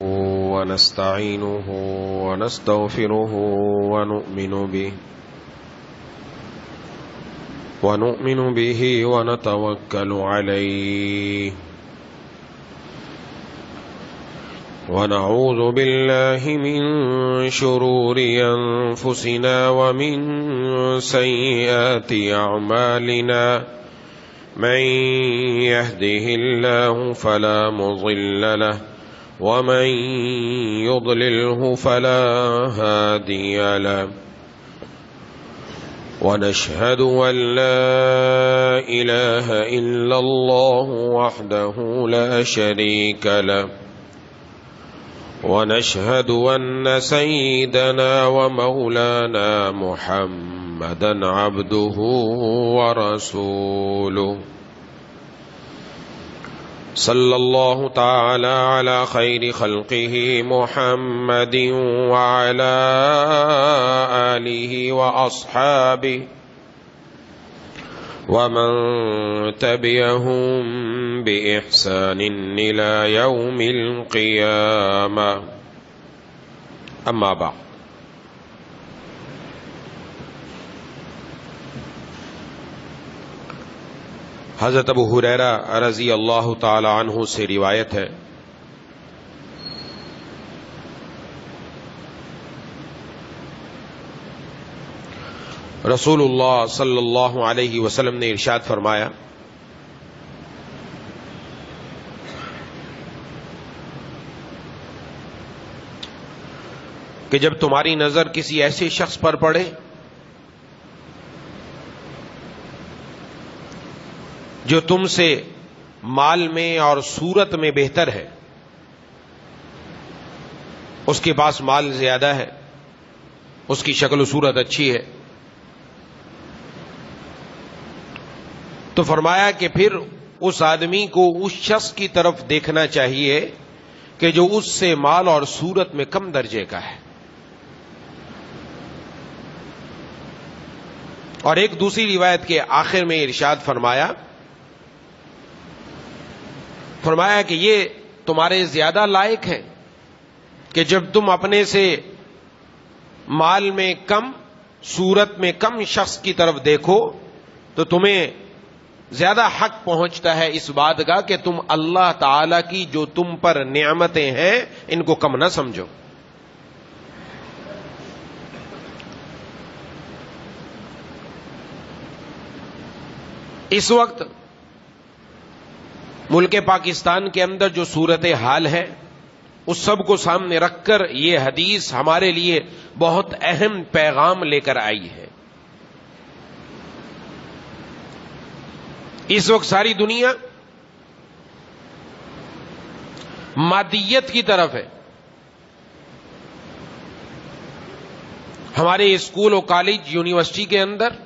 ونستعينه ونستغفره ونؤمن به ونتوكل عليه ونعوذ بالله من شرور أنفسنا ومن سيئات أعمالنا من يهده الله فلا مضل له ومن يضلله فلا هادي له ونشهد أن لا إله إلا الله وحده لا شريك له ونشهد أن سيدنا ومولانا محمدا عبده ورسوله صلى الله تعالى على خير خلقه محمد وعلى آله وأصحابه ومن تبعهم بإحسان إلى يوم القيامة أما بعد حضرت ابو ہریرہ رضی اللہ تعالی عنہ سے روایت ہے رسول اللہ صلی اللہ علیہ وسلم نے ارشاد فرمایا کہ جب تمہاری نظر کسی ایسے شخص پر پڑے جو تم سے مال میں اور صورت میں بہتر ہے، اس کے پاس مال زیادہ ہے، اس کی شکل و صورت اچھی ہے، تو فرمایا کہ پھر اس آدمی کو اس شخص کی طرف دیکھنا چاہیے کہ جو اس سے مال اور صورت میں کم درجے کا ہے۔ اور ایک دوسری روایت کے آخر میں ارشاد فرمایا کہ یہ تمہارے زیادہ لائق ہے کہ جب تم اپنے سے مال میں کم صورت میں کم شخص کی طرف دیکھو تو تمہیں زیادہ حق پہنچتا ہے اس بات کا کہ تم اللہ تعالی کی جو تم پر نعمتیں ہیں ان کو کم نہ سمجھو۔ اس وقت ملک پاکستان کے اندر جو صورت حال ہے اس سب کو سامنے رکھ کر یہ حدیث ہمارے لیے بہت اہم پیغام لے کر آئی ہے۔ اس وقت ساری دنیا مادیت کی طرف ہے۔ ہمارے اسکول و کالج یونیورسٹی کے اندر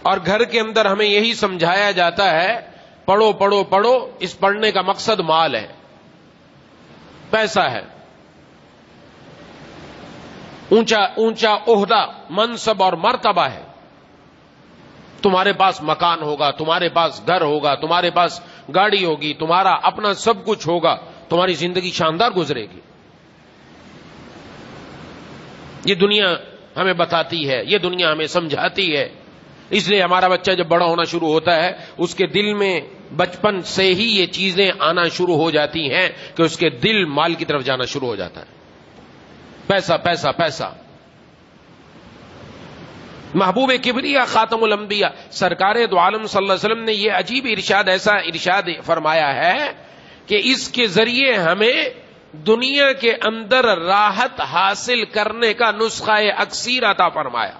اور گھر کے اندر ہمیں یہی سمجھایا جاتا ہے پڑھو پڑھو پڑھو، اس پڑھنے کا مقصد مال ہے، پیسہ ہے، اونچا اونچا عہدہ منصب اور مرتبہ ہے، تمہارے پاس مکان ہوگا، تمہارے پاس گھر ہوگا، تمہارے پاس گاڑی ہوگی، تمہارا اپنا سب کچھ ہوگا، تمہاری زندگی شاندار گزرے گی۔ یہ دنیا ہمیں بتاتی ہے، یہ دنیا ہمیں سمجھاتی ہے۔ اس لیے ہمارا بچہ جب بڑا ہونا شروع ہوتا ہے اس کے دل میں بچپن سے ہی یہ چیزیں آنا شروع ہو جاتی ہیں کہ اس کے دل مال کی طرف جانا شروع ہو جاتا ہے۔ پیسہ پیسہ پیسہ۔ محبوب کبریا خاتم الانبیاء سرکار دو عالم صلی اللہ علیہ وسلم نے یہ عجیب ارشاد، ایسا ارشاد فرمایا ہے کہ اس کے ذریعے ہمیں دنیا کے اندر راحت حاصل کرنے کا نسخہ اکسیر عطا فرمایا۔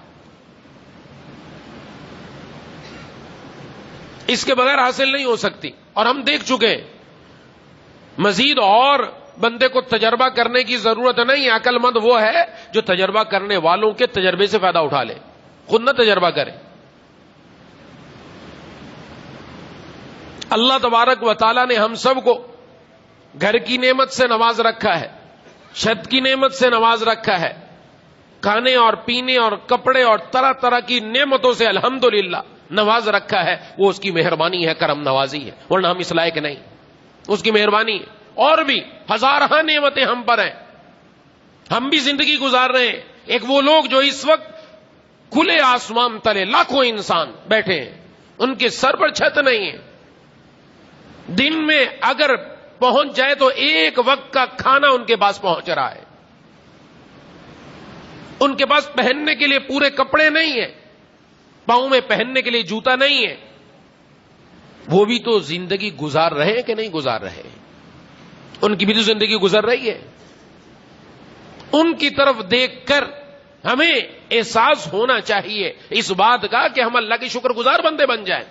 اس کے بغیر حاصل نہیں ہو سکتی، اور ہم دیکھ چکے ہیں۔ مزید اور بندے کو تجربہ کرنے کی ضرورت نہیں، عقل مند وہ ہے جو تجربہ کرنے والوں کے تجربے سے فائدہ اٹھا لے، خود نہ تجربہ کرے۔ اللہ تبارک و تعالیٰ نے ہم سب کو گھر کی نعمت سے نواز رکھا ہے، چھت کی نعمت سے نواز رکھا ہے، کھانے اور پینے اور کپڑے اور طرح طرح کی نعمتوں سے الحمدللہ نواز رکھا ہے۔ وہ اس کی مہربانی ہے، کرم نوازی ہے، ورنہ ہم اس لائق نہیں، اس کی مہربانی ہے۔ اور بھی ہزارہ نعمتیں ہم پر ہیں، ہم بھی زندگی گزار رہے ہیں۔ ایک وہ لوگ جو اس وقت کھلے آسمان تلے لاکھوں انسان بیٹھے ہیں، ان کے سر پر چھت نہیں ہے، دن میں اگر پہنچ جائے تو ایک وقت کا کھانا ان کے پاس پہنچ رہا ہے، ان کے پاس پہننے کے لیے پورے کپڑے نہیں ہیں، پاؤں میں پہننے کے لیے جوتا نہیں ہے، وہ بھی تو زندگی گزار رہے ہیں کہ نہیں گزار رہے؟ ان کی بھی تو زندگی گزر رہی ہے۔ ان کی طرف دیکھ کر ہمیں احساس ہونا چاہیے اس بات کا کہ ہم اللہ کے شکر گزار بندے بن جائیں،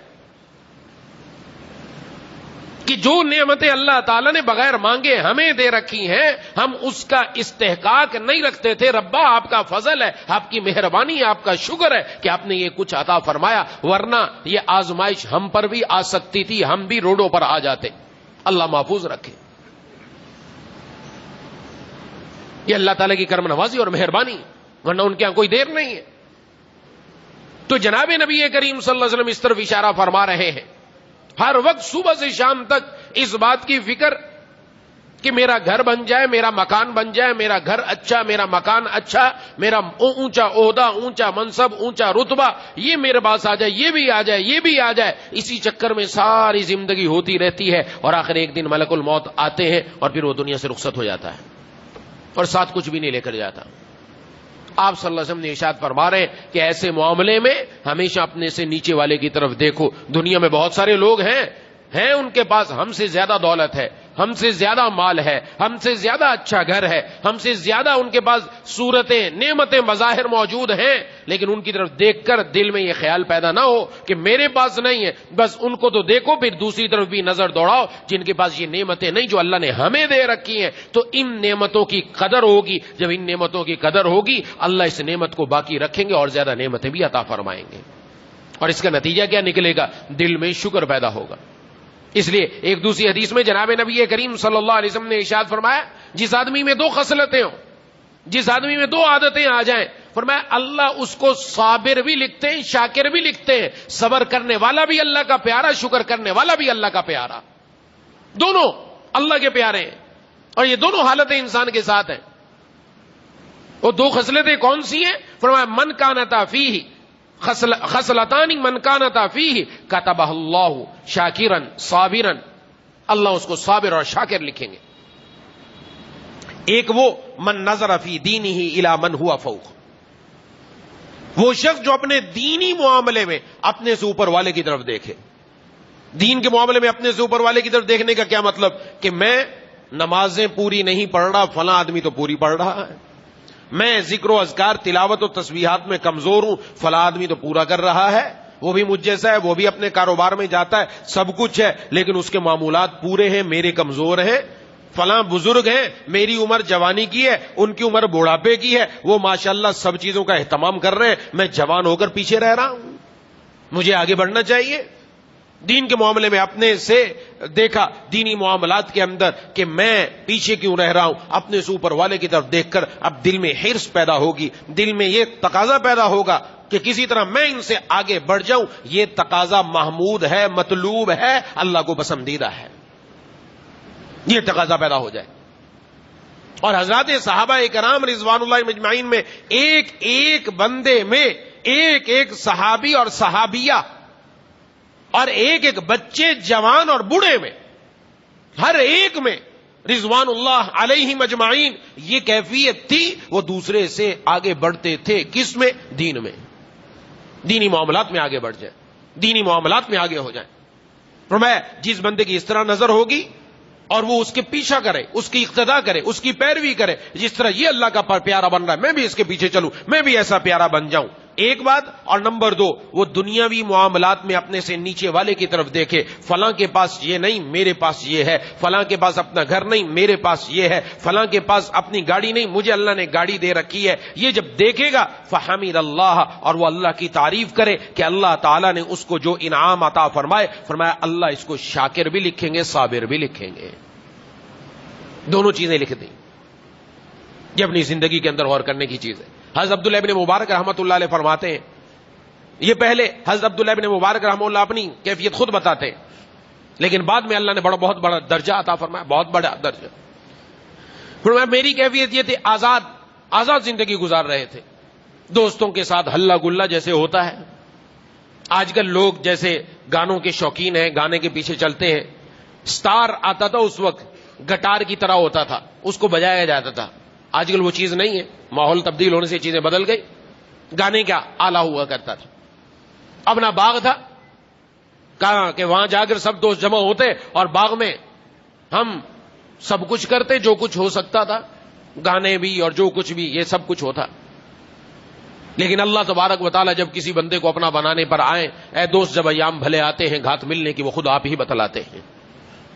کہ جو نعمتیں اللہ تعالیٰ نے بغیر مانگے ہمیں دے رکھی ہیں، ہم اس کا استحقاق نہیں رکھتے تھے۔ ربا آپ کا فضل ہے، آپ کی مہربانی ہے، آپ کا شکر ہے کہ آپ نے یہ کچھ عطا فرمایا، ورنہ یہ آزمائش ہم پر بھی آ سکتی تھی، ہم بھی روڈوں پر آ جاتے۔ اللہ محفوظ رکھے۔ یہ اللہ تعالیٰ کی کرم نوازی اور مہربانی، ورنہ ان کے یہاں کوئی دیر نہیں ہے۔ تو جناب نبی کریم صلی اللہ علیہ وسلم اس طرف اشارہ فرما رہے ہیں، ہر وقت صبح سے شام تک اس بات کی فکر کہ میرا گھر بن جائے، میرا مکان بن جائے، میرا گھر اچھا، میرا مکان اچھا، میرا اونچا عہدہ، اونچا منصب، اونچا رتبہ، یہ میرے پاس آ جائے، یہ بھی آ جائے، یہ بھی آ جائے۔ اسی چکر میں ساری زندگی ہوتی رہتی ہے، اور آخر ایک دن ملک الموت آتے ہیں اور پھر وہ دنیا سے رخصت ہو جاتا ہے اور ساتھ کچھ بھی نہیں لے کر جاتا۔ آپ صلی اللہ علیہ وسلم نے ارشاد فرما رہے ہیں کہ ایسے معاملے میں ہمیشہ اپنے سے نیچے والے کی طرف دیکھو۔ دنیا میں بہت سارے لوگ ہیں ان کے پاس ہم سے زیادہ دولت ہے، ہم سے زیادہ مال ہے، ہم سے زیادہ اچھا گھر ہے، ہم سے زیادہ ان کے پاس صورتیں، نعمتیں، مظاہر موجود ہیں، لیکن ان کی طرف دیکھ کر دل میں یہ خیال پیدا نہ ہو کہ میرے پاس نہیں ہے، بس ان کو تو دیکھو، پھر دوسری طرف بھی نظر دوڑاؤ جن کے پاس یہ نعمتیں نہیں جو اللہ نے ہمیں دے رکھی ہیں۔ تو ان نعمتوں کی قدر ہوگی، جب ان نعمتوں کی قدر ہوگی اللہ اس نعمت کو باقی رکھیں گے اور زیادہ نعمتیں بھی عطا فرمائیں گے، اور اس کا نتیجہ کیا نکلے گا؟ دل میں شکر پیدا ہوگا۔ اس لیے ایک دوسری حدیث میں جناب نبی کریم صلی اللہ علیہ وسلم نے ارشاد فرمایا، جس آدمی میں دو خصلتیں ہوں، جس آدمی میں دو عادتیں آ جائیں، فرمایا اللہ اس کو صابر بھی لکھتے ہیں، شاکر بھی لکھتے ہیں، صبر کرنے والا بھی اللہ کا پیارا، شکر کرنے والا بھی اللہ کا پیارا، دونوں اللہ کے پیارے ہیں، اور یہ دونوں حالتیں انسان کے ساتھ ہیں۔ وہ دو خصلتیں کون سی ہیں؟ فرمایا من کانتا فیہ خصلتان من کانتا فیہ کتبہ اللہ شاکرا صابرا، اللہ اس کو صابر اور شاکر لکھیں گے۔ ایک وہ من نظر فی دینہ الی من ہوا فوق، وہ شخص جو اپنے دینی معاملے میں اپنے سے اوپر والے کی طرف دیکھے۔ دین کے معاملے میں اپنے سے اوپر والے کی طرف دیکھنے کا کیا مطلب؟ کہ میں نمازیں پوری نہیں پڑھ رہا، فلاں آدمی تو پوری پڑھ رہا ہے، میں ذکر و اذکار، تلاوت و تسبیحات میں کمزور ہوں، فلاں آدمی تو پورا کر رہا ہے، وہ بھی مجھ جیسا ہے، وہ بھی اپنے کاروبار میں جاتا ہے، سب کچھ ہے، لیکن اس کے معمولات پورے ہیں، میرے کمزور ہیں۔ فلاں بزرگ ہیں، میری عمر جوانی کی ہے، ان کی عمر بوڑھاپے کی ہے، وہ ماشاءاللہ سب چیزوں کا اہتمام کر رہے ہیں، میں جوان ہو کر پیچھے رہ رہا ہوں، مجھے آگے بڑھنا چاہیے۔ دین کے معاملے میں اپنے سے دیکھا، دینی معاملات کے اندر کہ میں پیچھے کیوں رہ رہا ہوں، اپنے سے اوپر والے کی طرف دیکھ کر اب دل میں حرص پیدا ہوگی، دل میں یہ تقاضا پیدا ہوگا کہ کسی طرح میں ان سے آگے بڑھ جاؤں۔ یہ تقاضا محمود ہے، مطلوب ہے، اللہ کو پسندیدہ ہے، یہ تقاضا پیدا ہو جائے۔ اور حضرات صحابہ کرام رضوان اللہ مجمعین میں ایک ایک بندے میں، ایک ایک صحابی اور صحابیہ اور ایک ایک بچے، جوان اور بوڑھے میں، ہر ایک میں رضوان اللہ علیہ مجمعین یہ کیفیت تھی، وہ دوسرے سے آگے بڑھتے تھے۔ کس میں؟ دین میں، دینی معاملات میں آگے بڑھ جائیں، دینی معاملات میں آگے ہو جائیں۔ فرمایا جس بندے کی اس طرح نظر ہوگی اور وہ اس کے پیچھا کرے، اس کی اقتدا کرے، اس کی پیروی کرے، جس طرح یہ اللہ کا پیارا بن رہا ہے میں بھی اس کے پیچھے چلوں، میں بھی ایسا پیارا بن جاؤں، ایک بات۔ اور نمبر دو، وہ دنیاوی معاملات میں اپنے سے نیچے والے کی طرف دیکھے، فلاں کے پاس یہ نہیں میرے پاس یہ ہے، فلاں کے پاس اپنا گھر نہیں میرے پاس یہ ہے، فلاں کے پاس اپنی گاڑی نہیں مجھے اللہ نے گاڑی دے رکھی ہے، یہ جب دیکھے گا فحمد اللہ، اور وہ اللہ کی تعریف کرے کہ اللہ تعالیٰ نے اس کو جو انعام عطا فرمائے، فرمایا اللہ اس کو شاکر بھی لکھیں گے، صابر بھی لکھیں گے، دونوں چیزیں لکھ دیں۔ یہ اپنی زندگی کے اندر غور کرنے کی چیز ہے۔ حضرت عبداللہ ابن مبارک رحمۃ اللہ علیہ فرماتے ہیں، یہ پہلے حضرت عبداللہ ابن مبارک رحمۃ اللہ اپنی کیفیت خود بتاتے ہیں، لیکن بعد میں اللہ نے بہت بڑا درجہ عطا فرمایا، بہت بڑا درجہ. فرمایا میری کیفیت یہ تھی، آزاد زندگی گزار رہے تھے، دوستوں کے ساتھ ہلا گلا جیسے ہوتا ہے. آج کل لوگ جیسے گانوں کے شوقین ہیں، گانے کے پیچھے چلتے ہیں. سٹار آتا تھا اس وقت گٹار کی طرح ہوتا تھا، اس کو بجایا جاتا تھا. آج کل وہ چیز نہیں ہے، ماحول تبدیل ہونے سے چیزیں بدل گئی. گانے کا آلہ ہوا کرتا تھا، اپنا باغ تھا، کہا کہ وہاں جا کر سب دوست جمع ہوتے اور باغ میں ہم سب کچھ کرتے، جو کچھ ہو سکتا تھا، گانے بھی اور جو کچھ بھی، یہ سب کچھ ہوتا. لیکن اللہ تبارک و تعالیٰ جب کسی بندے کو اپنا بنانے پر آئے، اے دوست جب ایام بھلے آتے ہیں گھات ملنے کی وہ خود آپ ہی بتلاتے ہیں.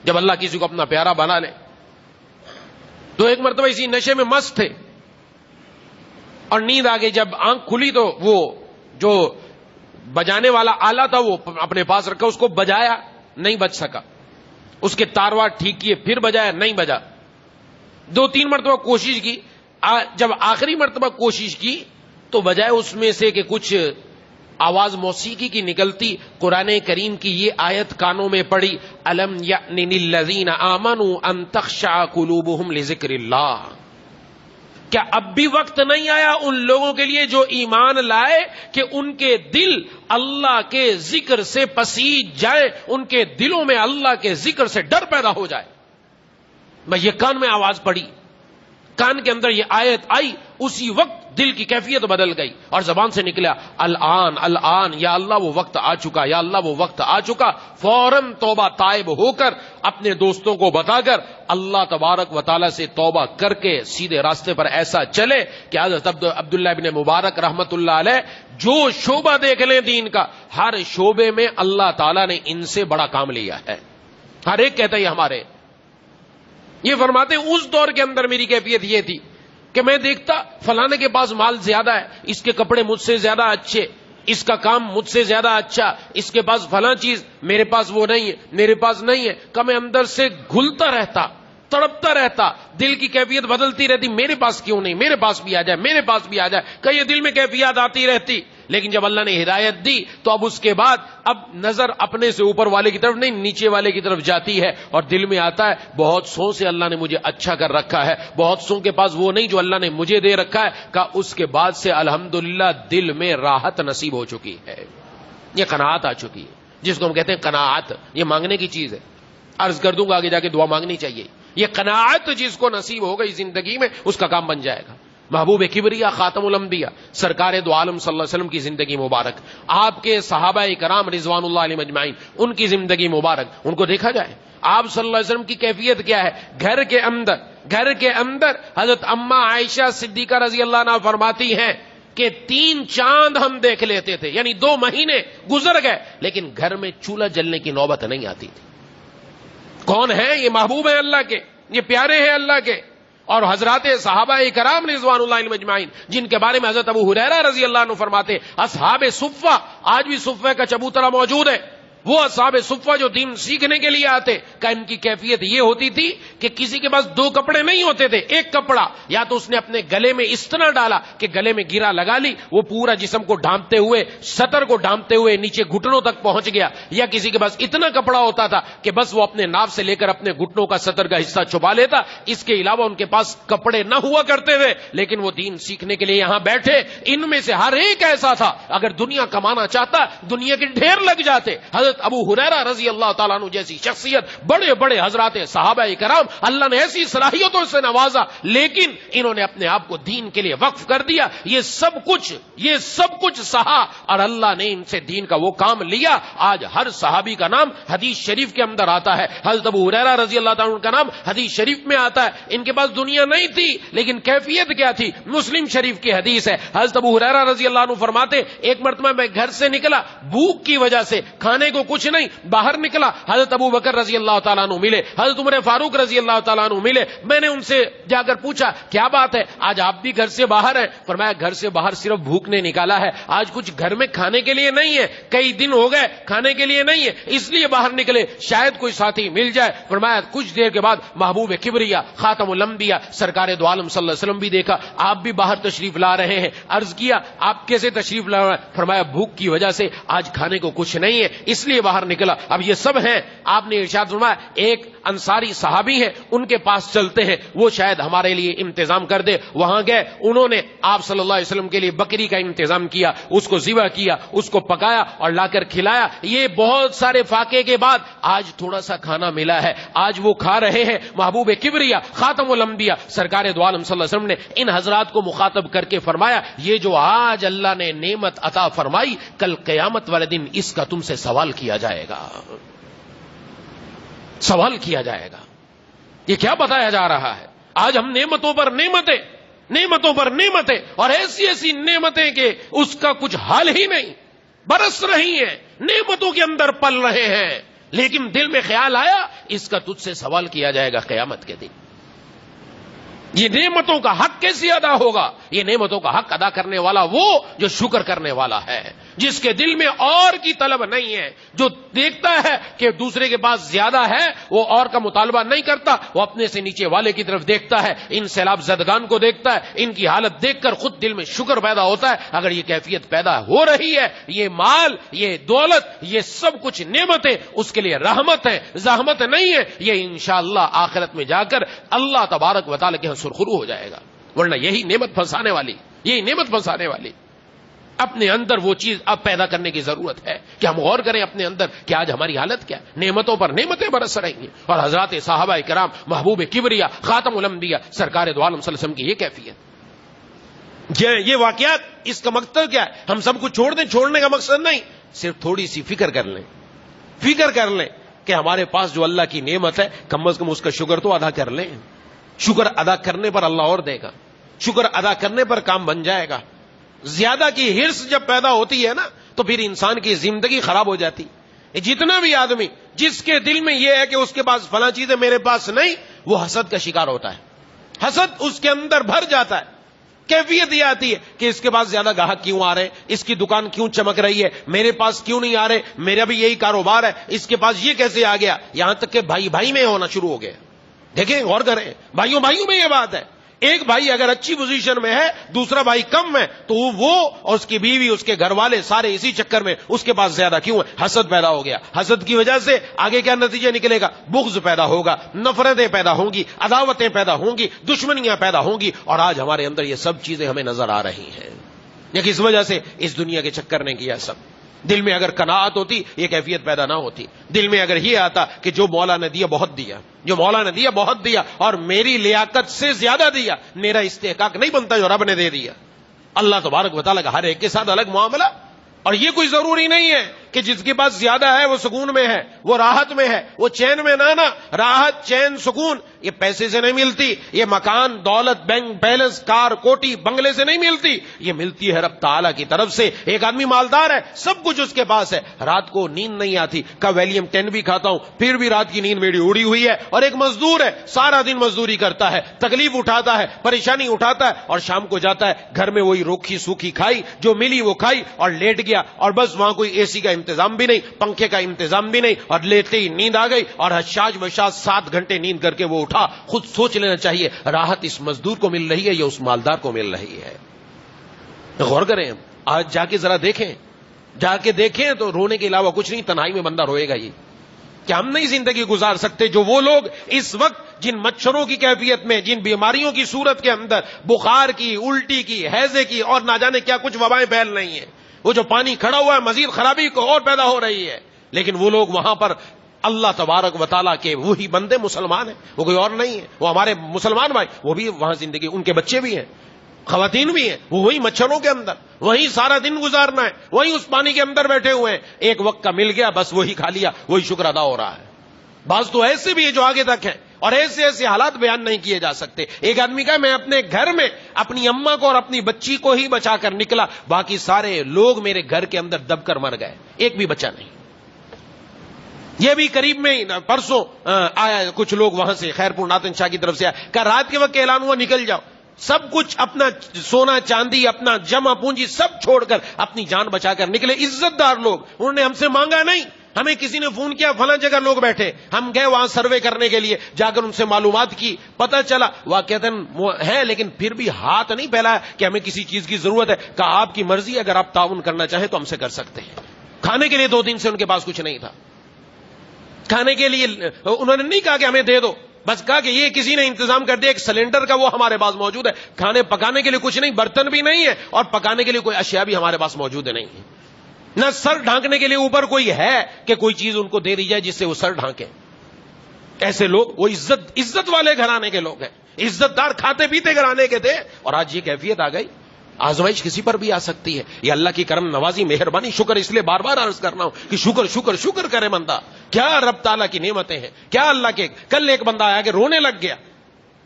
جب اللہ کسی کو اپنا پیارا بنا لے تو ایک مرتبہ اسی نشے میں مست تھے اور نیند آ گئی. جب آنکھ کھلی تو وہ جو بجانے والا آلہ تھا وہ اپنے پاس رکھا، اس کو بجایا، نہیں بج سکا. اس کے تارواڑ ٹھیک کیے، پھر بجایا، نہیں بجا. 2-3 مرتبہ کوشش کی. جب آخری مرتبہ کوشش کی تو بجائے اس میں سے کہ کچھ آواز موسیقی کی نکلتی، قرآن کریم کی یہ آیت کانوں میں پڑی، الم یأن للذین آمنوا ان تخشع قلوبہم لذکر اللہ. کیا اب بھی وقت نہیں آیا ان لوگوں کے لیے جو ایمان لائے کہ ان کے دل اللہ کے ذکر سے پسیج جائے، ان کے دلوں میں اللہ کے ذکر سے ڈر پیدا ہو جائے. یہ کان میں آواز پڑی، کان کے اندر یہ آیت آئی، اسی وقت دل کی کیفیت بدل گئی اور زبان سے نکلا الآن الآن، یا اللہ وہ وقت آ چکا، یا اللہ وہ وقت آ چکا. فوراً توبہ طائب ہو کر اپنے دوستوں کو بتا کر اللہ تبارک و تعالیٰ سے توبہ کر کے سیدھے راستے پر ایسا چلے کہ حضرت عبداللہ ابن مبارک رحمت اللہ علیہ جو شعبہ دیکھ لیں دین کا، ہر شعبے میں اللہ تعالیٰ نے ان سے بڑا کام لیا ہے. ہر ایک کہتا ہے ہمارے، یہ فرماتے ہیں اس دور کے اندر میری کیفیت یہ تھی کہ میں دیکھتا فلانے کے پاس مال زیادہ ہے، اس کے کپڑے مجھ سے زیادہ اچھے، اس کا کام مجھ سے زیادہ اچھا، اس کے پاس فلاں چیز، میرے پاس وہ نہیں ہے، میرے پاس نہیں ہے. کہ میں اندر سے گھلتا رہتا، تڑپتا رہتا، دل کی کیفیت بدلتی رہتی، میرے پاس کیوں نہیں، میرے پاس بھی آ جائے، میرے پاس بھی آ جائے. کہ یہ دل میں کیفیت آتی رہتی. لیکن جب اللہ نے ہدایت دی تو اب اس کے بعد اب نظر اپنے سے اوپر والے کی طرف نہیں، نیچے والے کی طرف جاتی ہے اور دل میں آتا ہے بہت سو سے اللہ نے مجھے اچھا کر رکھا ہے، بہت سو کے پاس وہ نہیں جو اللہ نے مجھے دے رکھا ہے. کہ اس کے بعد سے الحمدللہ دل میں راحت نصیب ہو چکی ہے، یہ قناعت آ چکی ہے، جس کو ہم کہتے ہیں قناعت. یہ مانگنے کی چیز ہے، عرض کر دوں گا آگے جا کے دعا مانگنی چاہیے. یہ قناعت جس کو نصیب ہو گئی زندگی میں اس کا کام بن جائے گا. محبوب کبریا خاتم الانبیاء سرکار دو عالم صلی اللہ علیہ وسلم کی زندگی مبارک، آپ کے صحابہ کرام رضوان اللہ علیہم اجمعین، ان کی زندگی مبارک، ان کو دیکھا جائے. آپ صلی اللہ علیہ وسلم کی کیفیت کیا ہے؟ گھر کے اندر حضرت اماں عائشہ صدیقہ رضی اللہ عنہا فرماتی ہیں کہ 3 چاند ہم دیکھ لیتے تھے، یعنی 2 مہینے گزر گئے لیکن گھر میں چولہا جلنے کی نوبت نہیں آتی تھی. کون ہے یہ؟ محبوب ہیں اللہ کے، یہ پیارے ہیں اللہ کے. اور حضرات صحابہ کرام رضوان اللہ علیہم اجمعین، جن کے بارے میں حضرت ابو ہریرہ رضی اللہ عنہ فرماتے اصحاب صفہ، آج بھی صفہ کا چبوترا موجود ہے، وہ اصحاب صفہ جو دین سیکھنے کے لیے آتے. کہ ان کی کیفیت یہ ہوتی تھی کہ کسی کے پاس 2 کپڑے نہیں ہوتے تھے، ایک کپڑا یا تو اس نے اپنے گلے میں اس طرح ڈالا کہ گلے میں گرا لگا لی، وہ پورا جسم کو ڈھانپتے ہوئے، سطر کو ڈھانپتے ہوئے نیچے گھٹنوں تک پہنچ گیا، یا کسی کے پاس اتنا کپڑا ہوتا تھا کہ بس وہ اپنے ناف سے لے کر اپنے گھٹنوں کا سطر کا حصہ چھپا لیتا. اس کے علاوہ ان کے پاس کپڑے نہ ہوا کرتے تھے، لیکن وہ دین سیکھنے کے لیے یہاں بیٹھے. ان میں سے ہر ایک ایسا تھا اگر دنیا کمانا چاہتا دنیا کے ڈھیر لگ جاتے. حضرت ابو ہریرہ رضی اللہ تعالیٰ عنہ جیسی شخصیت، بڑے بڑے حضرات صحابہ کرام، اللہ نے ایسی صلاحیتوں سے نوازا لیکن انہوں نے اپنے آپ کو دین کے لیے وقف کر دیا. یہ سب کچھ سہا اور اللہ نے ان سے دین کا وہ کام لیا. آج ہر صحابی کا نام حدیث شریف کے اندر آتا ہے. حضرت ابو ہریرہ رضی اللہ تعالیٰ عنہ کا نام حدیث شریف میں آتا ہے. ان کے پاس دنیا نہیں تھی لیکن کیفیت کیا تھی؟ مسلم شریف کی حدیث ہے. حضرت ابو ہریرہ رضی اللہ عنہ فرماتے ایک مرتبہ میں گھر سے نکلا، بھوک کی وجہ سے کھانے کو کچھ نہیں، باہر نکلا، حضرت ابو بکر رضی اللہ تعالیٰ عنہ ملے، حضرت عمر فاروق رضی اللہ تعالیٰ عنہ ملے. میں نے ان سے جا کر پوچھا کیا بات ہے، آج آپ بھی گھر سے باہر ہیں؟ فرمایا گھر سے باہر صرف بھوک نے نکالا ہے، آج کچھ گھر میں کھانے کے لیے نہیں ہے، کئی دن ہو گئے کھانے کے لیے نہیں ہے، اس لیے باہر نکلے، شاید کوئی ساتھی مل جائے. فرمایا کچھ دیر کے بعد محبوب کبریا خاتم الانبیاء سرکار دو عالم صلی اللہ علیہ وسلم بھی دیکھا، آپ بھی باہر تشریف لا رہے ہیں. عرض کیا آپ کیسے تشریف لا رہے ہیں؟ فرمایا بھوک کی وجہ سے آج کھانے کو کچھ نہیں ہے، اس لیے لیے باہر نکلا. اب یہ سب ہیں, آپ نے ارشاد فرمایا ایک انصاری صحابی ہیں, ان کے پاس چلتے ہیں, وہ شاید ہمارے لیے انتظام کر دے. وہاں گئے, انہوں نے آپ صلی اللہ علیہ وسلم کے لیے بکری کا انتظام کیا, اس کو ذبح کیا, اس کو پکایا اور لا کر کھلایا. یہ بہت سارے فاقے کے بعد آج تھوڑا سا کھانا ملا ہے, آج وہ کھا رہے ہیں. محبوب کبریا خاتم الانبیاء سرکار دو عالم صلی اللہ علیہ وسلم نے ان حضرات کو مخاطب کر کے فرمایا, یہ جو آج اللہ نے نعمت عطا فرمائی, کل قیامت والے دن اس کا تم سے سوال کیا جائے گا, سوال کیا جائے گا. یہ کیا بتایا جا رہا ہے؟ آج ہم نعمتوں پر نعمتیں, نعمتوں پر نعمتیں, اور ایسی ایسی نعمتیں کہ اس کا کچھ حال ہی نہیں, برس رہی ہیں, نعمتوں کے اندر پل رہے ہیں, لیکن دل میں خیال آیا اس کا تجھ سے سوال کیا جائے گا قیامت کے دن. یہ نعمتوں کا حق کیسے ادا ہوگا؟ یہ نعمتوں کا حق ادا کرنے والا وہ جو شکر کرنے والا ہے, جس کے دل میں اور کی طلب نہیں ہے, جو دیکھتا ہے کہ دوسرے کے پاس زیادہ ہے وہ اور کا مطالبہ نہیں کرتا, وہ اپنے سے نیچے والے کی طرف دیکھتا ہے, ان سیلاب زدگان کو دیکھتا ہے, ان کی حالت دیکھ کر خود دل میں شکر پیدا ہوتا ہے. اگر یہ کیفیت پیدا ہو رہی ہے, یہ مال, یہ دولت, یہ سب کچھ نعمتیں اس کے لیے رحمت ہے, زحمت نہیں ہے, یہ انشاءاللہ آخرت میں جا کر اللہ تبارک و تعالی کے سرخرو ہو جائے گا. ورنہ یہی نعمت پھنسانے والی, یہی نعمت پھنسانے والی. اپنے اندر وہ چیز اب پیدا کرنے کی ضرورت ہے کہ ہم غور کریں اپنے اندر کہ آج ہماری حالت کیا ہے. نعمتوں پر نعمتیں برس رہی ہیں, اور حضرات صحابہ کرام محبوب کبریا خاتم الانبیاء سرکار دو عالم صلی اللہ علیہ وسلم کی یہ کیفیت. یہ واقعات, اس کا مقصد کیا ہے؟ ہم سب کچھ چھوڑ دیں, چھوڑنے کا مقصد نہیں, صرف تھوڑی سی فکر کر لیں, فکر کر لیں کہ ہمارے پاس جو اللہ کی نعمت ہے کم از کم اس کا شکر تو ادا کر لیں. شکر ادا کرنے پر اللہ اور دے گا, شکر ادا کرنے پر کام بن جائے گا. زیادہ کی ہرس جب پیدا ہوتی ہے نا تو پھر انسان کی زندگی خراب ہو جاتی. جتنا بھی آدمی جس کے دل میں یہ ہے کہ اس کے پاس فلاں چیزیں میرے پاس نہیں, وہ حسد کا شکار ہوتا ہے. حسد اس کے اندر بھر جاتا ہے. کیفیت یہ آتی ہے کہ اس کے پاس زیادہ گاہک کیوں آ رہے, اس کی دکان کیوں چمک رہی ہے, میرے پاس کیوں نہیں آ رہے, میرا بھی یہی کاروبار ہے, اس کے پاس یہ کیسے آ گیا. یہاں تک کہ بھائی بھائی میں ہونا شروع ہو گیا. دیکھیں, غور کریں, بھائیوں بھائیوں میں یہ بات ہے. ایک بھائی اگر اچھی پوزیشن میں ہے, دوسرا بھائی کم ہے, تو وہ اور اس کی بیوی, اس کے گھر والے سارے اسی چکر میں اس کے پاس زیادہ کیوں ہے. حسد پیدا ہو گیا. حسد کی وجہ سے آگے کیا نتیجہ نکلے گا؟ بغض پیدا ہوگا, نفرتیں پیدا ہوں گی, عداوتیں پیدا ہوں گی, دشمنیاں پیدا ہوں گی. اور آج ہمارے اندر یہ سب چیزیں ہمیں نظر آ رہی ہیں. یہ کس وجہ سے؟ اس دنیا کے چکر نے کیا سب. دل میں اگر قناعت ہوتی یہ کیفیت پیدا نہ ہوتی. دل میں اگر یہ آتا کہ جو مولا نے دیا بہت دیا, جو مولا نے دیا بہت دیا, اور میری لیاقت سے زیادہ دیا, میرا استحقاق نہیں بنتا جو رب نے دے دیا. اللہ تبارک و تعالیٰ کا ہر ایک کے ساتھ الگ معاملہ. اور یہ کوئی ضروری نہیں ہے کہ جس کے پاس زیادہ ہے وہ سکون میں ہے, وہ راحت میں ہے, وہ چین میں. نہ راحت, چین, سکون یہ پیسے سے نہیں ملتی, یہ مکان, دولت, بینک بیلنس, کار, کوٹی, بنگلے سے نہیں ملتی. یہ ملتی ہے رب تعالیٰ کی طرف سے. ایک آدمی مالدار ہے, سب کچھ اس کے پاس ہے, رات کو نیند نہیں آتی, کا ویلیم 10 بھی کھاتا ہوں پھر بھی رات کی نیند میری اڑی ہوئی ہے. اور ایک مزدور ہے, سارا دن مزدوری کرتا ہے, تکلیف اٹھاتا ہے, پریشانی اٹھاتا ہے, اور شام کو جاتا ہے گھر میں وہی روکھی سوکھی کھائی, جو ملی وہ کھائی اور لیٹ گیا. اور بس وہاں کوئی اے سی کا انتظام بھی نہیں, پنکھے کا انتظام بھی نہیں, اور لیتے ہی نیند آ گئی, اور حشاش بشاش 7 گھنٹے نیند کر کے وہ اٹھا. خود سوچ لینا چاہیے راحت اس مزدور کو مل رہی ہے یا اس مالدار کو مل رہی ہے. غور کریں, آج جا کے ذرا دیکھیں, جا کے دیکھیں تو رونے کے علاوہ کچھ نہیں, تنہائی میں بندہ روئے گا. یہ کہ ہم نہیں زندگی گزار سکتے جو وہ لوگ اس وقت جن مچھروں کی کیفیت میں, جن بیماریوں کی صورت کے اندر, بخار کی, الٹی کی, ہیضے کی, اور نہ جانے کیا کچھ وبائیں پھیل رہی ہیں. وہ جو پانی کھڑا ہوا ہے مزید خرابی کو اور پیدا ہو رہی ہے. لیکن وہ لوگ وہاں پر اللہ تبارک و تعالیٰ کے وہی بندے مسلمان ہیں, وہ کوئی اور نہیں ہے. وہ ہمارے مسلمان بھائی, وہ بھی وہاں زندگی, ان کے بچے بھی ہیں, خواتین بھی ہیں, وہ وہی مچھروں کے اندر, وہی سارا دن گزارنا ہے, وہی اس پانی کے اندر بیٹھے ہوئے ہیں. ایک وقت کا مل گیا, بس وہی کھا لیا, وہی شکر ادا ہو رہا ہے. بعض تو ایسے بھی ہے جو آگے تک ہیں, اور ایسے ایسے حالات بیان نہیں کیے جا سکتے. ایک آدمی کا, میں اپنے گھر میں اپنی اماں کو اور اپنی بچی کو ہی بچا کر نکلا, باقی سارے لوگ میرے گھر کے اندر دب کر مر گئے, ایک بھی بچہ نہیں. یہ بھی قریب میں پرسوں آیا, کچھ لوگ وہاں سے خیرپور ناتن شاہ کی طرف سے آیا, کہ رات کے وقت اعلان ہوا نکل جاؤ. سب کچھ اپنا سونا چاندی, اپنا جمع پونجی سب چھوڑ کر اپنی جان بچا کر نکلے. عزت دار لوگ, انہوں نے ہم سے مانگا نہیں. ہمیں کسی نے فون کیا فلاں جگہ لوگ بیٹھے, ہم گئے وہاں سروے کرنے کے لیے, جا کر ان سے معلومات کی, پتہ چلا واقعتاً ہے, لیکن پھر بھی ہاتھ نہیں پھیلایا کہ ہمیں کسی چیز کی ضرورت ہے. کہا آپ کی مرضی, اگر آپ تعاون کرنا چاہیں تو ہم سے کر سکتے ہیں. کھانے کے لیے 2 دن سے ان کے پاس کچھ نہیں تھا. کھانے کے لیے انہوں نے نہیں کہا کہ ہمیں دے دو، بس کہا کہ یہ کسی نے انتظام کر دیا ایک سلنڈر کا، وہ ہمارے پاس موجود ہے. کھانے پکانے کے لیے کچھ نہیں، برتن بھی نہیں ہے، اور پکانے کے لیے کوئی اشیاء بھی ہمارے پاس موجود نہیں ہے. نہ سر ڈھانکنے کے لیے اوپر کوئی ہے کہ کوئی چیز ان کو دے دی جائے جس سے وہ سر ڈھانکیں. ایسے لوگ وہ عزت والے گھرانے کے لوگ ہیں، عزت دار کھاتے پیتے گھرانے کے تھے، اور آج یہ کیفیت آ گئی. آزمائش کسی پر بھی آ سکتی ہے. یہ اللہ کی کرم نوازی مہربانی، شکر اس لیے بار بار عرض کر رہا ہوں کہ شکر شکر شکر کرے بندہ. کیا رب تعالیٰ کی نعمتیں ہیں، کیا اللہ کے. کل ایک بندہ آیا کہ رونے لگ گیا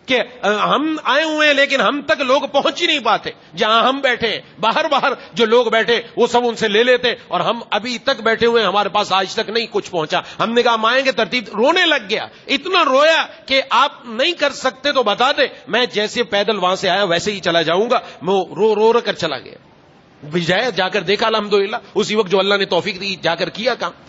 کہ ہم آئے ہوئے ہیں لیکن ہم تک لوگ پہنچ ہی نہیں پاتے. جہاں ہم بیٹھے باہر جو لوگ بیٹھے وہ سب ان سے لے لیتے، اور ہم ابھی تک بیٹھے ہوئے ہمارے پاس آج تک نہیں کچھ پہنچا. ہم نے کہا ہم آئیں گے ترتیب. رونے لگ گیا، اتنا رویا کہ آپ نہیں کر سکتے تو بتا دیں، میں جیسے پیدل وہاں سے آیا ویسے ہی چلا جاؤں گا. وہ رو کر چلا گیا. بجائے جا کر دیکھا الحمدللہ اسی وقت جو اللہ نے توفیق دی جا کر کیا کام.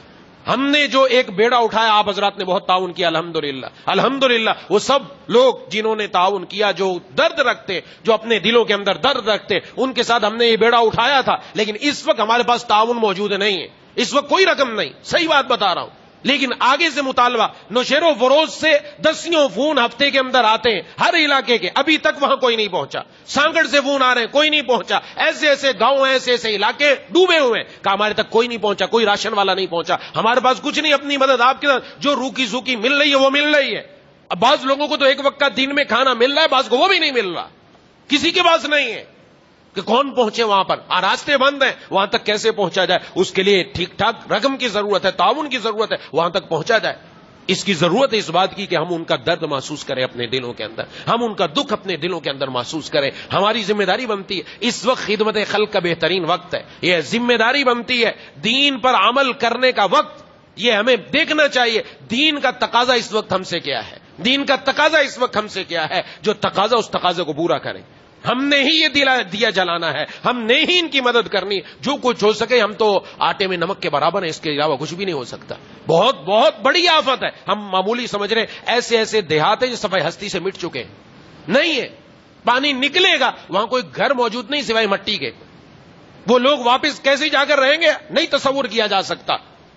ہم نے جو ایک بیڑا اٹھایا آپ حضرات نے بہت تعاون کیا الحمدللہ. الحمدللہ وہ سب لوگ جنہوں نے تعاون کیا، جو درد رکھتے، جو اپنے دلوں کے اندر درد رکھتے، ان کے ساتھ ہم نے یہ بیڑا اٹھایا تھا. لیکن اس وقت ہمارے پاس تعاون موجود نہیں ہے، اس وقت کوئی رقم نہیں، صحیح بات بتا رہا ہوں. لیکن آگے سے مطالبہ نوشیر و فروز سے 10 فون ہفتے کے اندر آتے ہیں ہر علاقے کے، ابھی تک وہاں کوئی نہیں پہنچا. سانگڑ سے فون آ رہے ہیں، کوئی نہیں پہنچا. ایسے ایسے گاؤں، ایسے ایسے علاقے ڈوبے ہوئے ہیں کہ ہمارے تک کوئی نہیں پہنچا، کوئی راشن والا نہیں پہنچا. ہمارے پاس کچھ نہیں، اپنی مدد آپ کے ساتھ جو روکی سوکی مل رہی ہے وہ مل رہی ہے. اب بعض لوگوں کو تو ایک وقت کا دن میں کھانا مل رہا ہے، بعض کو وہ بھی نہیں مل رہا. کسی کے پاس نہیں ہے کہ کون پہنچے وہاں پر. راستے بند ہیں، وہاں تک کیسے پہنچا جائے. اس کے لیے ٹھیک ٹھاک رقم کی ضرورت ہے، تعاون کی ضرورت ہے، وہاں تک پہنچا جائے. اس کی ضرورت ہے اس بات کی کہ ہم ان کا درد محسوس کریں اپنے دلوں کے اندر، ہم ان کا دکھ اپنے دلوں کے اندر محسوس کریں. ہماری ذمہ داری بنتی ہے. اس وقت خدمت خلق کا بہترین وقت ہے. یہ ذمہ داری بنتی ہے دین پر عمل کرنے کا وقت. یہ ہمیں دیکھنا چاہیے دین کا تقاضا اس وقت ہم سے کیا ہے، دین کا تقاضا اس وقت ہم سے کیا ہے. جو تقاضا اس تقاضے کو پورا کریں. ہم نے ہی یہ دیا جلانا ہے، ہم نے ہی ان کی مدد کرنی. جو کچھ ہو سکے، ہم تو آٹے میں نمک کے برابر ہیں، اس کے علاوہ کچھ بھی نہیں ہو سکتا. بہت بہت بڑی آفت ہے. ہم معمولی سمجھ رہے ہیں. ایسے ایسے دیہات ہیں جو صفائی ہستی سے مٹ چکے ہیں. نہیں ہے، پانی نکلے گا وہاں کوئی گھر موجود نہیں سوائے مٹی کے. وہ لوگ واپس کیسے جا کر رہیں گے نہیں تصور کیا جا سکتا.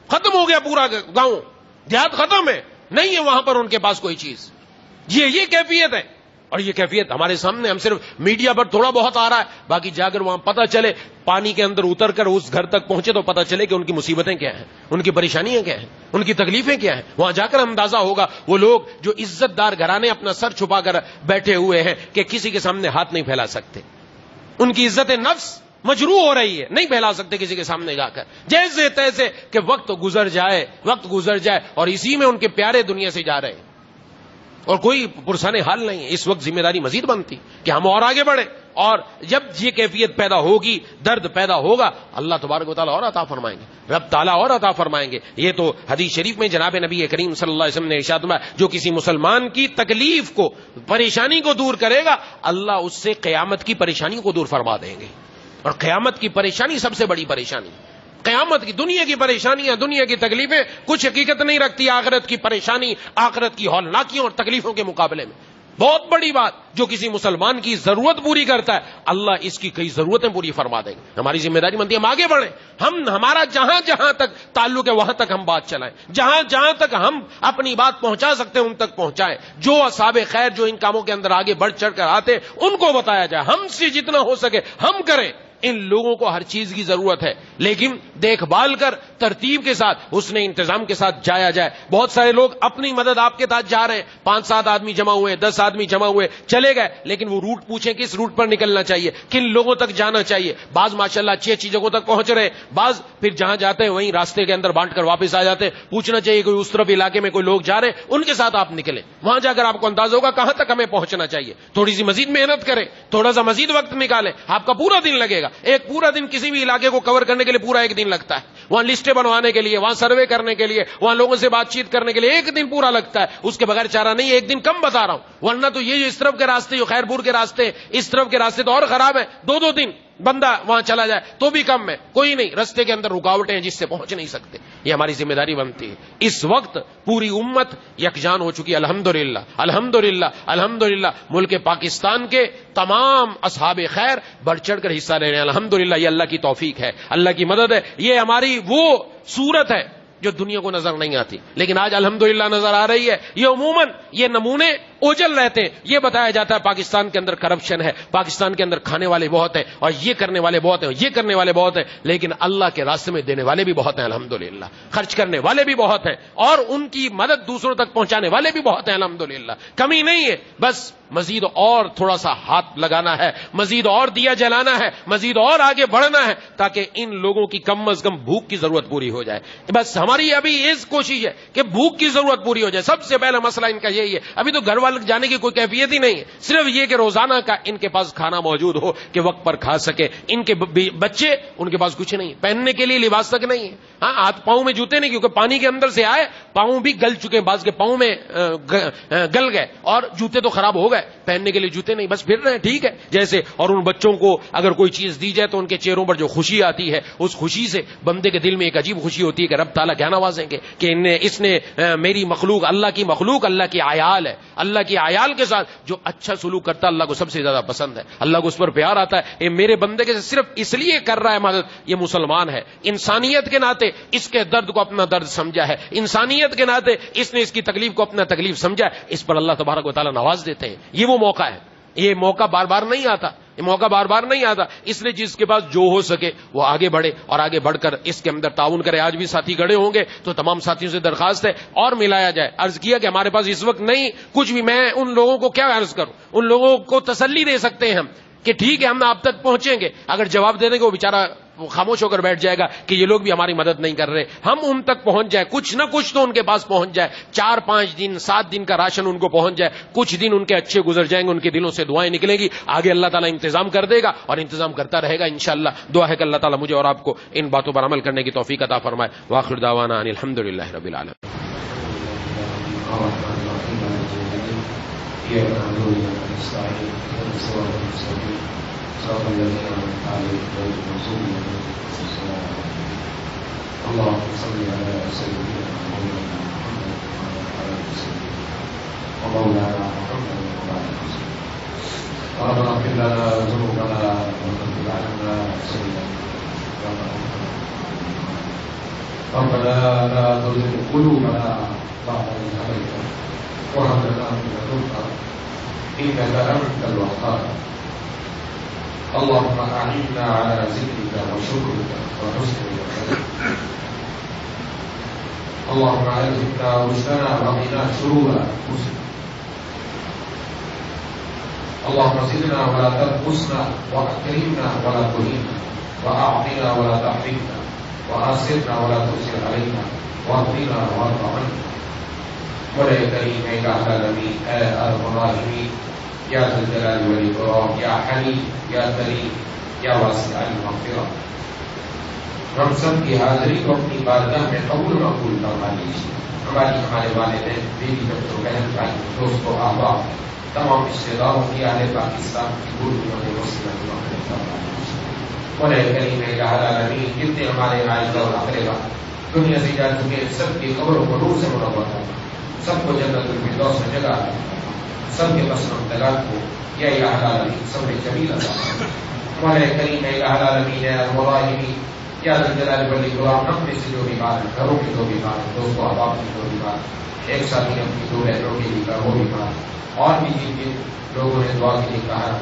ختم ہو گیا پورا گاؤں، دیہات ختم ہے، نہیں ہے وہاں پر ان کے پاس کوئی چیز. یہ کیفیت ہے. اور یہ کیفیت ہمارے سامنے، ہم صرف میڈیا پر تھوڑا بہت آ رہا ہے، باقی جا کر وہاں پتہ چلے، پانی کے اندر اتر کر اس گھر تک پہنچے تو پتہ چلے کہ ان کی مصیبتیں کیا ہیں، ان کی پریشانیاں کیا ہیں، ان کی تکلیفیں کیا ہیں. وہاں جا کر اندازہ ہوگا وہ لوگ جو عزت دار گھرانے اپنا سر چھپا کر بیٹھے ہوئے ہیں کہ کسی کے سامنے ہاتھ نہیں پھیلا سکتے. ان کی عزت نفس مجروح ہو رہی ہے، نہیں پھیلا سکتے کسی کے سامنے جا کر. جیسے تیسے کہ وقت گزر جائے اور اسی میں ان کے پیارے دنیا سے جا رہے ہیں اور کوئی پرسان حال نہیں ہے. اس وقت ذمہ داری مزید بنتی کہ ہم اور آگے بڑھیں. اور جب یہ کیفیت پیدا ہوگی، درد پیدا ہوگا، اللہ تبارک و تعالیٰ اور عطا فرمائیں گے، رب تعالیٰ اور عطا فرمائیں گے. یہ تو حدیث شریف میں جناب نبی کریم صلی اللہ علیہ وسلم نے ارشاد فرمایا، جو کسی مسلمان کی تکلیف کو، پریشانی کو دور کرے گا، اللہ اس سے قیامت کی پریشانی کو دور فرما دیں گے. اور قیامت کی پریشانی سب سے بڑی پریشانی، قیامت کی دنیا کی پریشانیاں، دنیا کی تکلیفیں کچھ حقیقت نہیں رکھتی آخرت کی پریشانی، آخرت کی ہولناکیوں اور تکلیفوں کے مقابلے میں. بہت بڑی بات. جو کسی مسلمان کی ضرورت پوری کرتا ہے اللہ اس کی کئی ضرورتیں پوری فرما دیں گے. ہماری ذمہ داری بنتی ہے ہم آگے بڑھیں. ہمارا جہاں جہاں تک تعلق ہے وہاں تک ہم بات چلائیں، جہاں جہاں تک ہم اپنی بات پہنچا سکتے ہیں ان تک پہنچائیں. جو اصحاب خیر جو ان کاموں کے اندر آگے بڑھ چڑھ کر آتے ان کو بتایا جائے. ہم سے جتنا ہو سکے ہم کریں. ان لوگوں کو ہر چیز کی ضرورت ہے، لیکن دیکھ بھال کر ترتیب کے ساتھ حسن انتظام کے ساتھ جایا جائے. بہت سارے لوگ اپنی مدد آپ کے ساتھ جا رہے ہیں، 5-7 آدمی جمع ہوئے، 10 آدمی جمع ہوئے، چلے گئے، لیکن وہ روٹ پوچھیں کس روٹ پر نکلنا چاہیے، کن لوگوں تک جانا چاہیے. بعض ماشاءاللہ اچھی اچھی جگہوں تک پہنچ رہے ہیں، بعض پھر جہاں جاتے ہیں وہیں راستے کے اندر بانٹ کر واپس آ جاتے ہیں. پوچھنا چاہیے کوئی اس طرف علاقے میں کوئی لوگ جا رہے ہیں ان کے ساتھ آپ نکلیں. وہاں جا کر آپ کو اندازہ ہوگا کہاں تک ہمیں پہنچنا چاہیے. تھوڑی سی مزید محنت کریں، تھوڑا سا مزید وقت نکالیں. آپ کا پورا دن لگے گا. ایک پورا دن کسی بھی علاقے کو کور کرنے کے لیے پورا ایک دن لگتا ہے. وہاں لسٹیں بنوانے کے لیے، وہاں سروے کرنے کے لیے، وہاں لوگوں سے بات چیت کرنے کے لیے ایک دن پورا لگتا ہے. اس کے بغیر چارہ نہیں. ایک دن کم بتا رہا ہوں، ورنہ تو یہ جو اس طرف کے راستے جو خیر پور کے راستے، اس طرف کے راستے تو اور خراب ہیں. 2 دن بندہ وہاں چلا جائے تو بھی کم ہے، کوئی نہیں، رستے کے اندر رکاوٹیں ہیں جس سے پہنچ نہیں سکتے. یہ ہماری ذمہ داری بنتی ہے. اس وقت پوری امت یکجان ہو چکی ہے. الحمدللہ الحمدللہ الحمدللہ. ملک پاکستان کے تمام اصحاب خیر بڑھ چڑھ کر حصہ لے رہے ہیں. الحمدللہ یہ اللہ کی توفیق ہے، اللہ کی مدد ہے. یہ ہماری وہ صورت ہے جو دنیا کو نظر نہیں آتی، لیکن آج الحمدللہ نظر آ رہی ہے. یہ عموماً یہ نمونے اوجل رہتے ہیں. یہ بتایا جاتا ہے پاکستان کے اندر کرپشن ہے، پاکستان کے اندر کھانے والے بہت ہیں، اور یہ کرنے والے بہت ہیں، یہ کرنے والے بہت ہیں، لیکن اللہ کے راستے میں دینے والے بھی بہت ہیں الحمدللہ، خرچ کرنے والے بھی بہت ہیں، اور ان کی مدد دوسروں تک پہنچانے والے بھی بہت ہیں الحمدللہ. کمی نہیں ہے، بس مزید اور تھوڑا سا ہاتھ لگانا ہے، مزید اور دیا جلانا ہے، مزید اور آگے بڑھنا ہے، تاکہ ان لوگوں کی کم از کم بھوک کی ضرورت پوری ہو جائے. بس ہماری ابھی اس کوشش ہے کہ بھوک کی ضرورت پوری ہو جائے. سب سے پہلا مسئلہ ان کا یہی ہے. ابھی تو گھر والے جانے کی کوئی کیفیت ہی نہیں ہے، صرف یہ کہ روزانہ کا ان کے پاس کھانا موجود ہو کہ وقت پر کھا سکے. ان کے بچے، ان کے پاس کچھ نہیں، پہننے کے لیے لباس تک نہیں ہے. ہاں، ہاتھ پاؤں میں جوتے نہیں، کیونکہ پانی کے اندر سے آئے پاؤں بھی گل چکے ہیں، بعض کے پاؤں میں گل گئے، اور جوتے تو خراب ہو گئے، پہننے کے لیے جوتے نہیں، بس پھر رہے ہیں ٹھیک ہے جیسے. اور ان بچوں کو اگر کوئی چیز دی جائے تو ان کے چہروں پر جو خوشی آتی ہے، اس خوشی سے بندے کے دل میں ایک عجیب خوشی ہوتی ہے کہ رب تعالیٰ کیا نوازیں گے کہ اس نے میری مخلوق، اللہ کی مخلوق، اللہ کی عیال ہے، اللہ کی عیال کے ساتھ جو اچھا سلوک کرتا ہے اللہ کو سب سے زیادہ پسند ہے، اللہ کو اس پر پیار آتا ہے. یہ میرے بندے کے صرف اس لیے کر رہا ہے مدد، یہ مسلمان ہے، انسانیت کے ناطے اس کے درد کو اپنا درد سمجھا ہے، انسانیت کے ناطے اس نے اس کی تکلیف کو اپنا تکلیف سمجھا ہے، اس پر اللہ تبارک و تعالیٰ نواز دیتے ہیں. یہ وہ موقع ہے، یہ موقع بار بار نہیں آتا، یہ موقع بار بار نہیں آتا. اس لیے جس کے پاس جو ہو سکے وہ آگے بڑھے، اور آگے بڑھ کر اس کے اندر تعاون کرے. آج بھی ساتھی کھڑے ہوں گے تو تمام ساتھیوں سے درخواست ہے اور ملایا جائے. عرض کیا کہ ہمارے پاس اس وقت نہیں کچھ بھی، میں ان لوگوں کو کیا عرض کروں، ان لوگوں کو تسلی دے سکتے ہیں ہم کہ ٹھیک ہے ہم آپ تک پہنچیں گے. اگر جواب دے دیں گے وہ بیچارہ خاموش ہو کر بیٹھ جائے گا کہ یہ لوگ بھی ہماری مدد نہیں کر رہے. ہم ان تک پہنچ جائے، کچھ نہ کچھ تو ان کے پاس پہنچ جائے، 4-5 دن 7 دن کا راشن ان کو پہنچ جائے، کچھ دن ان کے اچھے گزر جائیں گے، ان کے دلوں سے دعائیں نکلیں گی، آگے اللہ تعالیٰ انتظام کر دے گا اور انتظام کرتا رہے گا انشاءاللہ. دعا ہے کہ اللہ تعالیٰ مجھے اور آپ کو ان باتوں پر عمل کرنے کی توفیق عطا فرمائے. وآخر دعوانا ان الحمدللہ رب العالمین. اللهم صل على سيدنا محمد وعلى آل سيدنا ومولانا محمد وعلى آل سيدنا. ربنا اغفر لنا ذنوبنا وكفر عنا سيئاتنا. ربنا لا تزغ قلوبنا بعد إذ هديتنا وهب لنا من لدنك إنك أنت الوهاب. اللهم أعنا على ذكرك وشكرك وحسن عبادتك. اللهم ألهمنا رشدنا وقنا شرور أنفسنا. اللهم زدنا ولا تنقصنا وأكرمنا ولا تهنا وأعطنا ولا تحرمنا وآثرنا ولا تؤثر علينا واهدنا وارض عنا. مولا کریم اے العالمین، اے الراحمین، یا ذا الجلال والاکرام، یا حلیم، یا کریم، یا واسع المغفرہ، ہم سب کی حاضری کو اپنی بارگاہ میں قبول مقبول فرما لیجیے. ہمارے والدین، بیوی، بچوں، بہن بھائی، دوستوں، احباب، تمام رشتے داروں کی، اہل پاکستان کی بزرگوں نے مصیبت مغفرت فرما لیجیے. مولا کریم اے العالمین، جتنے ہمارے عائلہ اور اقربا دنیا سے جا چکے ہیں، سب کی قبروں کو نور سے منور کرنا، سب کو جنت الفردوس میں جگہ ہے، سب کے مسلم طلاق کو یا الہ العالمین صبر جمیل عطا فرما. مولا کریم اے العالمین، اے الراحمین، یا ذا الجلال والاکرام، ہم میں سے جو بیمار ہیں، گھروں کے جو بیمار ہیں، دوستوں احباب کی جو بیمار ہیں، ایک ساتھی ہم کی 2 بہنوں کے لیے وہ بیمار، اور بھی جن جن لوگوں نے دعا کے لیے کہا،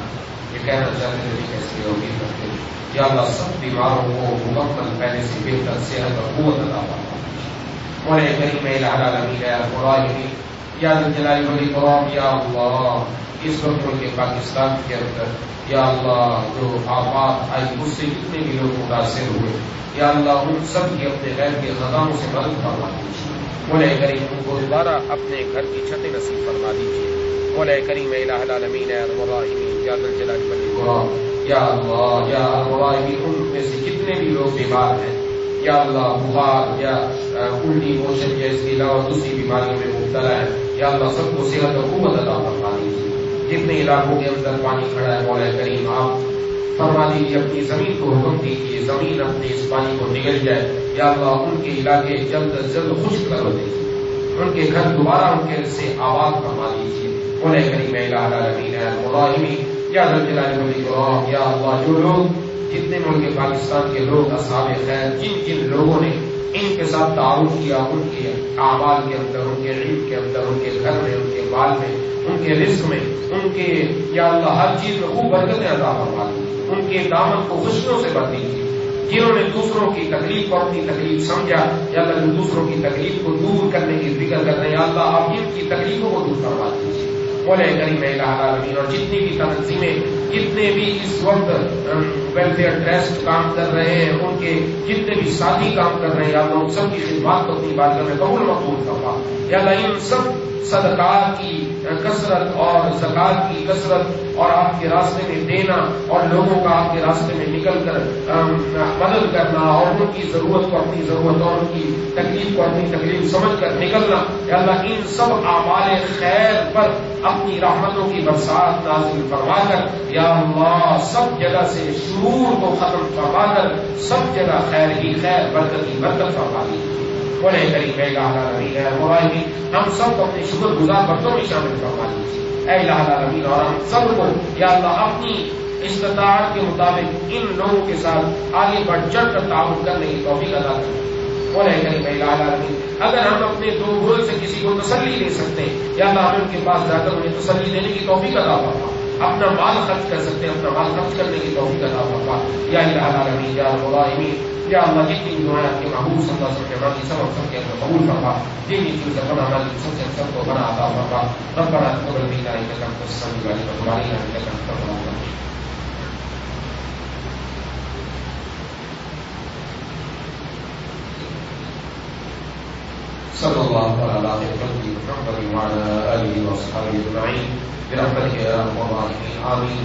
یہ کہنا چاہتے ہیں کیسے روگی کرتے ہیں، یا اللہ سب بیماروں کو مکمل پہلے سے بہتر صحت اور قوت عطا فرما. مولا کریم اے العالمین، اے الراحمین، یا ذا الجلال والاکرام، یا اللہ اس وقت ملک پاکستان کے اندر یا اللہ جو آفات آئی اس سے جتنے بھی لوگ متاثر ہوئے، یا اللہ ان سب کی اپنے غیر کے خزانوں سے مدد فرما دیجیے. مولا کریم ان کو دوبارہ اپنے گھر کی چھتیں نصیب فرما دیجیے. مولا کریم اے الہ العالمین، اے الراحمین، یا ذا الجلال والاکرام، یا اللہ یا الراحمین، ان میں سے جتنے بھی لوگ بیمار ہیں، یا اللہ بخار یا الٹی موشن یا اس کے علاوہ دوسری بیماریوں میں مبتلا ہے، یا اللہ سب کو صحت اور قوت عطا فرما دیجیے. جتنے علاقوں کے اندر پانی کھڑا ہے مولا کریم آپ فرما دیجیے اپنی زمین کو حکم دیجیے زمین اپنے اس پانی کو نگل جائے یا اللہ ان کے علاقے جلد از جلد خشک کر دیجیے ان کے گھر دوبارہ ان کے سے آباد فرما دیجیے مولا کریم الہ العالمین الراحمین یا ذا الجلال والاکرام یا اللہ جو لوگ جتنے ملک پاکستان کے لوگ اصحاب خیر جن جن لوگوں نے ان کے ساتھ تعاون کیا ان کے اعمال کے اندر ان کے علم کے اندر ان کے گھر میں ان کے مال میں ان کے رزق میں ان کے یا اللہ ہر چیز میں خوب برکتیں عطا فرما دیجیے ان کے دامن کو خوشیوں سے بھر دیجیے جنہوں نے دوسروں کی تکلیف کو اپنی تکلیف سمجھا یا اللہ جو دوسروں کی تکلیف کو دور کرنے کی فکر کر رہے ہیں یا اللہ آپ ان کی تکلیفوں کو دور کروا دیجیے مولا کریم الہ العالمین اور جتنی بھی تنظیمیں جتنے بھی اس وقت ویلفیئر ٹرسٹ کام کر رہے ہیں ان کے جتنے بھی ساتھی کام کر رہے ہیں یا اللہ ان سب کی خدمات کو اپنی بارگاہ میں قبول مقبول فرما یا اللہ ان سب صدقات کی کثرت اور زکات کی کثرت اور آپ کے راستے میں دینا اور لوگوں کا آپ کے راستے میں نکل کر مدد کرنا اور ان کی ضرورت کو اپنی ضرورت اور ان کی تکلیف کو اپنی تکلیف سمجھ کر نکلنا یا اللہ ان سب اعمال خیر پر اپنی رحمتوں کی برسات نازل فرما کر یا اللہ سب جگہ سے شرور کو ختم فرما کر سب جگہ خیر ہی خیر برکت ہی برکت فرما دیجیے بولے کریم الہ العالمین ہم سب کو اپنے شکر گزار بندوں میں شامل فرما دیجیے اے الہ العالمین اور ہم سب کو یا اللہ اپنی استطاعت کے مطابق ان لوگوں کے ساتھ آگے بڑھ چڑھ کر تعاون کرنے کی توفیق عطا کریں بولے کریم الہ العالمین اگر ہم اپنے دو بول سے کسی کو تسلی دے سکتے ہیں یا اللہ ہمیں ان کے پاس جا کر انہیں تسلی دینے کی توفیق عطا فرما اپنا مال خرچ کر سکتے ہیں اپنا مال خرچ کرنے کی توفیق عطا فرما یا الہ العالمین یا رب العالمین یا اللہ جتنی بھی دعائیں آپ کے محبوب صلی اللہ علیہ وسلم کے سب کے اندر قبول فرما جتنی چیزیں بنا ہماری سب کو بنا عطا فرما ربنا تقبل منا انك انت السميع العليم وتب علينا انك انت التواب الرحيم صلى الله على خير محمد وعلى اله وصحبه اجمعين برحمتك يا ارحم الراحمين آمين